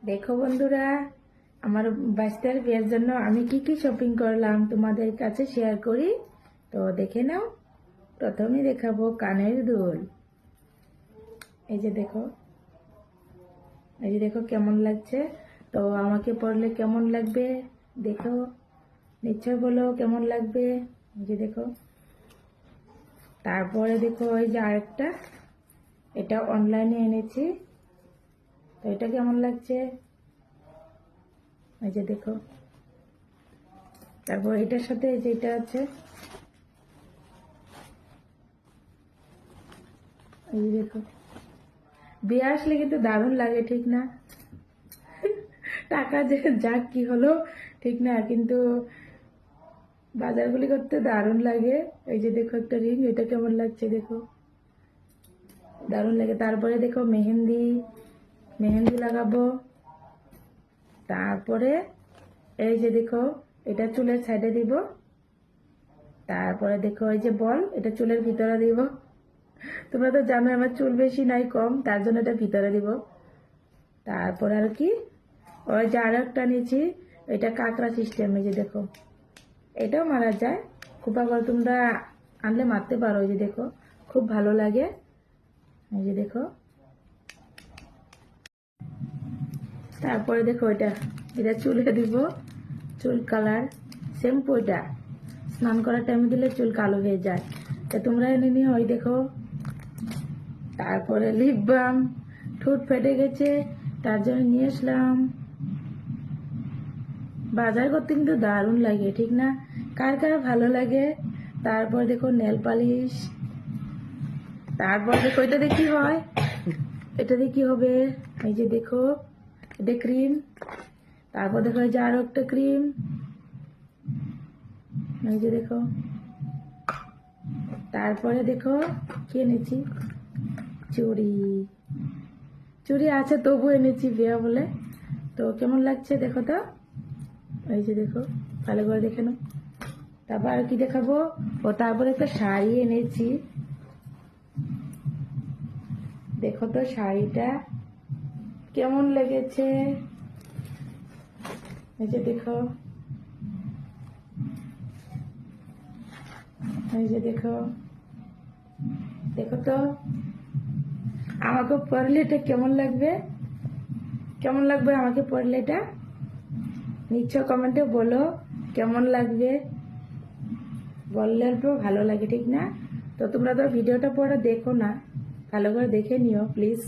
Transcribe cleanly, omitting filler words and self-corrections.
দেখো বন্ধুরা, আমার বাচ্চার বিয়ের জন্য আমি কি কি শপিং করলাম তোমাদের কাছে শেয়ার করি। তো দেখে নাও। প্রথমে দেখাবো কানের দুল। এই যে দেখো, এই যে দেখো কেমন লাগছে। তো আমাকে পরলে কেমন লাগবে দেখো, নিশ্চয় বলো কেমন লাগবে। এই যে দেখো, তারপরে দেখো এই যে আরেকটা, এটা অনলাইনে এনেছি। তো এটা কেমন লাগছে, এই যে দেখো। তারপর এটার সাথে যেটা আছে, এই দেখো। বিয়ে আসলে কিন্তু দারুণ লাগে, ঠিক না? টাকা যে যাক কি হলো ঠিক না, কিন্তু বাজারগুলি করতে দারুণ লাগে। এই যে দেখো একটা রিং, এটা কেমন লাগছে দেখো, দারুণ লাগে। তারপরে দেখো মেহেন্দি, মেহেন্দি লাগাবো। তারপরে এই যে দেখো, এটা চুলের সাইডে দিব। তারপরে দেখো এই যে বল, এটা চুলের ভিতরে দিব। তোমরা তো জানো আমার চুল বেশি নাই কম, তার জন্য এটা ভিতরে দিব। তারপর আর কি, ওই যে আর একটা নিয়েছি, এটা কাঁকড়া সিস্টেম। এই যে দেখো, এটাও মারা যায়, খোপা করে তোমরা আনলে মারতে পারো। এই যে দেখো, খুব ভালো লাগে। এই যে দেখো, তারপরে দেখো এটা, এটা চুলে দিব, চুল কালার শ্যাম্পু। এটা স্নান করার টাইমে দিলে চুল কালো হয়ে যায়, তা তোমরা এনে নিও। ওই দেখো, তারপরে লিপ বাম, ঠোঁট ফেটে গেছে তার জন্য নিয়ে আসলাম। বাজার করতে কিন্তু দারুণ লাগে, ঠিক না? কার কার ভালো লাগে। তারপর দেখো নেল পালিশ। তারপর দেখো এটা দিয়ে কি হয়, এটা দিয়ে কি হবে। এই যে দেখো, এটা ক্রিম। তারপর দেখো এই যে আরো একটা ক্রিম। এই যে দেখো, তারপরে দেখো কি এনেছি, চুড়ি। চুড়ি আছে তবু এনেছি বিয়া বলে। তো কেমন লাগছে দেখো তো। এই যে দেখো, ভালো করে দেখে নাও। তারপর আর কি দেখাবো, ও তারপরে একটা শাড়ি এনেছি। দেখো তো শাড়িটা কেমন লেগেছে। এই যে দেখো, এই যে দেখো, দেখো তো আমাকে পরলে এটা কেমন লাগবে, কেমন লাগবে আমাকে পরলে এটা। নিশ্চয় কমেন্টে বলো কেমন লাগবে, বললে তো ভালো লাগে, ঠিক না? তো তোমরা তো ভিডিওটা পরে দেখো না, ভালো করে দেখে নিও প্লিজ।